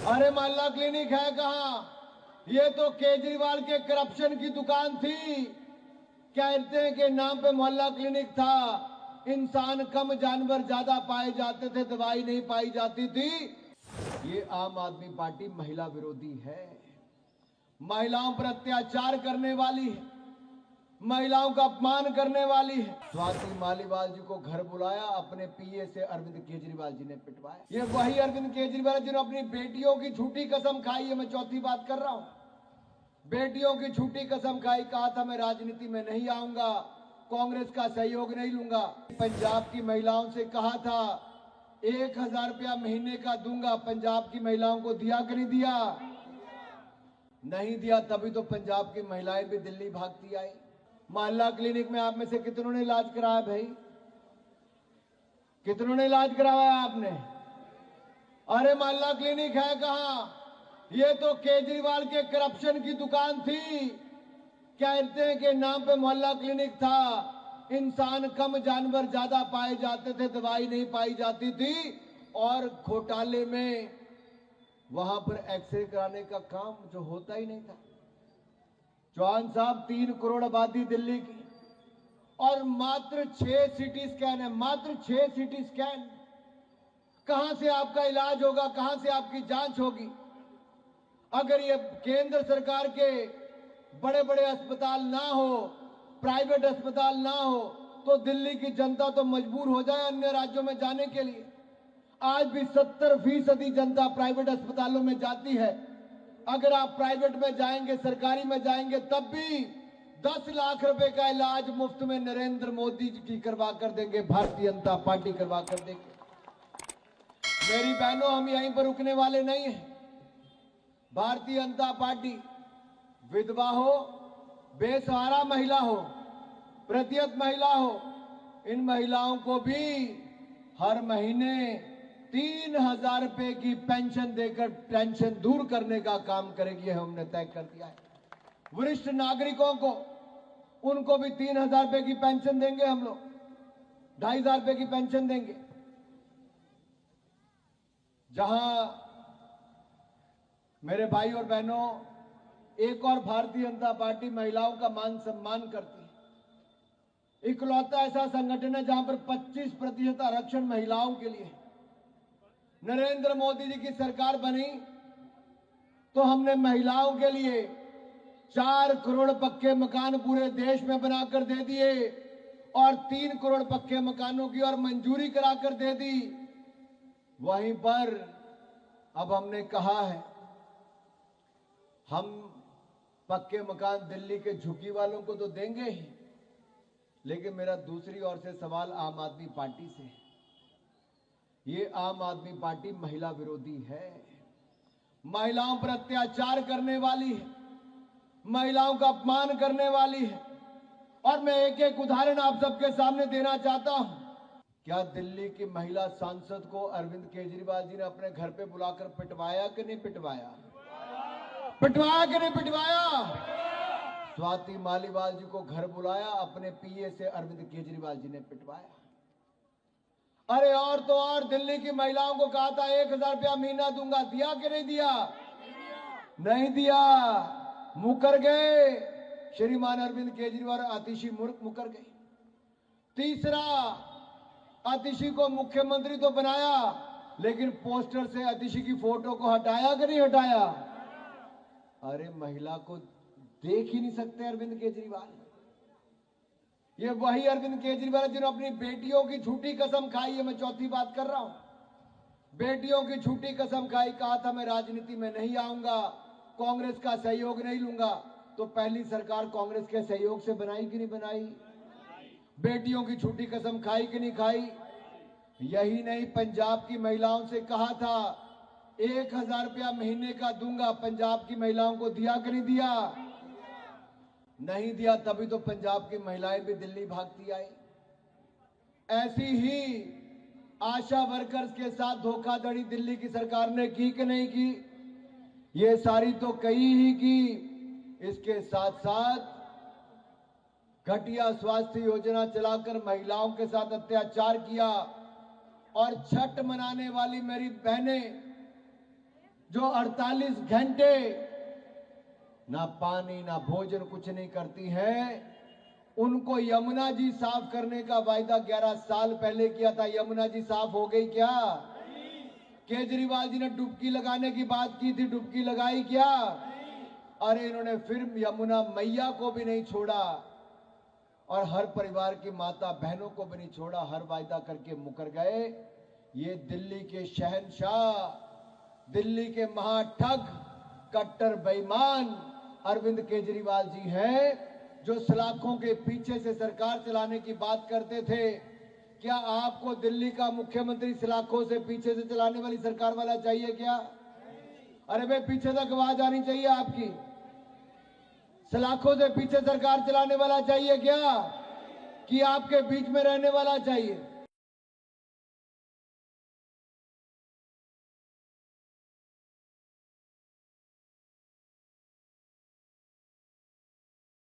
अरे मोहल्ला क्लिनिक है कहाँ? ये तो केजरीवाल के करप्शन की दुकान थी। कहते हैं कि नाम पे मोहल्ला क्लिनिक था। इंसान कम जानवर ज्यादा पाए जाते थे, दवाई नहीं पाई जाती थी। ये आम आदमी पार्टी महिला विरोधी है, महिलाओं पर अत्याचार करने वाली है, महिलाओं का अपमान करने वाली है। स्वाति मालीवाल जी को घर बुलाया, अपने पीए से अरविंद केजरीवाल जी ने पिटवाया। ये वही अरविंद केजरीवाल जिन्होंने अपनी बेटियों की झूठी कसम खाई है। मैं चौथी बात कर रहा हूं, बेटियों की झूठी कसम खाई। कहा था मैं राजनीति में नहीं आऊंगा, कांग्रेस का सहयोग नहीं लूंगा। पंजाब की महिलाओं से कहा था 1000 रुपया महीने का दूंगा। पंजाब की महिलाओं को दिया कि नहीं दिया? नहीं दिया। तभी तो पंजाब की महिलाएं भी दिल्ली भागती आई। मोहल्ला क्लिनिक में आप में से कितनों ने इलाज कराया भाई? कितनों ने इलाज कराया आपने? अरे मोहल्ला क्लिनिक है कहाँ? ये तो केजरीवाल के करप्शन की दुकान थी। कहते हैं कि नाम पे मोहल्ला क्लिनिक था। इंसान कम जानवर ज्यादा पाए जाते थे, दवाई नहीं पाई जाती थी। और घोटाले में वहां पर एक्सरे कराने का काम जो होता ही नहीं था। चौहान साहब, 3 करोड़ आबादी दिल्ली की और मात्र 6 सीटी स्कैन है, मात्र 6 सीटी स्कैन। कहां से आपका इलाज होगा? कहां से आपकी जांच होगी? अगर ये केंद्र सरकार के बड़े बड़े अस्पताल ना हो, प्राइवेट अस्पताल ना हो, तो दिल्ली की जनता तो मजबूर हो जाए अन्य राज्यों में जाने के लिए। आज भी 70% जनता प्राइवेट अस्पतालों में जाती है। अगर आप प्राइवेट में जाएंगे, सरकारी में जाएंगे, तब भी 10 लाख रुपए का इलाज मुफ्त में नरेंद्र मोदी जी की करवा कर देंगे, भारतीय जनता पार्टी करवा कर देंगे। मेरी बहनों, हम यहीं पर रुकने वाले नहीं हैं। भारतीय जनता पार्टी विधवा हो, बेसहारा महिला हो, प्रतियत महिला हो, इन महिलाओं को भी हर महीने 3000 रुपए की पेंशन देकर टेंशन दूर करने का काम करेगी, हमने तय कर दिया है। वरिष्ठ नागरिकों को, उनको भी 3000 रुपए की पेंशन देंगे हम लोग, 2500 रुपए की पेंशन देंगे। जहां मेरे भाई और बहनों, एक और भारतीय जनता पार्टी महिलाओं का मान सम्मान करती है। इकलौता ऐसा संगठन है जहां पर 25% आरक्षण महिलाओं के लिए। नरेंद्र मोदी जी की सरकार बनी तो हमने महिलाओं के लिए 4 करोड़ पक्के मकान पूरे देश में बनाकर दे दिए और 3 करोड़ पक्के मकानों की और मंजूरी कराकर दे दी। वहीं पर अब हमने कहा है, हम पक्के मकान दिल्ली के झुग्गी वालों को तो देंगे ही, लेकिन मेरा दूसरी ओर से सवाल आम आदमी पार्टी से है। ये आम आदमी पार्टी महिला विरोधी है, महिलाओं पर अत्याचार करने वाली है, महिलाओं का अपमान करने वाली है। और मैं एक एक उदाहरण आप सबके सामने देना चाहता हूं। क्या दिल्ली की महिला सांसद को अरविंद केजरीवाल जी ने अपने घर पे बुलाकर पिटवाया कि नहीं पिटवाया? पिटवाया कि नहीं पिटवाया? स्वाति मालीवाल जी को घर बुलाया, अपने पीए से अरविंद केजरीवाल जी ने पिटवाया। अरे और तो और, दिल्ली की महिलाओं को कहा था 1000 रुपया महीना दूंगा, दिया कि नहीं दिया? नहीं दिया, मुकर गए। श्रीमान अरविंद केजरीवाल, आतिशी मुकर गई। तीसरा, आतिशी को मुख्यमंत्री तो बनाया, लेकिन पोस्टर से आतिशी की फोटो को हटाया कि नहीं हटाया? अरे महिला को देख ही नहीं सकते अरविंद केजरीवाल। ये वही अरविंद केजरीवाल जिन्होंने अपनी बेटियों की झूठी कसम खाई है। मैं चौथी बात कर रहा हूं, बेटियों की झूठी कसम खाई। कहा था मैं राजनीति में नहीं आऊंगा, कांग्रेस का सहयोग नहीं लूंगा। तो पहली सरकार कांग्रेस के सहयोग से बनाई कि नहीं बनाई? बेटियों की झूठी कसम खाई कि नहीं खाई? यही नहीं, पंजाब की महिलाओं से कहा था 1000 रुपया महीने का दूंगा। पंजाब की महिलाओं को दिया कि नहीं दिया? नहीं दिया। तभी तो पंजाब की महिलाएं भी दिल्ली भागती आई। ऐसी ही आशा वर्कर्स के साथ धोखाधड़ी दिल्ली की सरकार ने की कि नहीं की? ये सारी तो कई ही की। इसके साथ साथ घटिया स्वास्थ्य योजना चलाकर महिलाओं के साथ अत्याचार किया। और छठ मनाने वाली मेरी बहनें जो 48 घंटे ना पानी ना भोजन कुछ नहीं करती है, उनको यमुना जी साफ करने का वायदा 11 साल पहले किया था। यमुना जी साफ हो गई क्या? केजरीवाल जी ने डुबकी लगाने की बात की थी, डुबकी लगाई क्या? अरे इन्होंने फिर यमुना मैया को भी नहीं छोड़ा और हर परिवार की माता बहनों को भी नहीं छोड़ा, हर वायदा करके मुकर गए। ये दिल्ली के शहंशाह, दिल्ली के महाठग, कट्टर बेईमान अरविंद केजरीवाल जी हैं, जो सलाखों के पीछे से सरकार चलाने की बात करते थे। क्या आपको दिल्ली का मुख्यमंत्री सलाखों से पीछे से चलाने वाली सरकार वाला चाहिए क्या? अरे भाई पीछे तक आवाज आनी चाहिए आपकी। सलाखों से पीछे सरकार चलाने वाला चाहिए क्या, कि आपके बीच में रहने वाला चाहिए?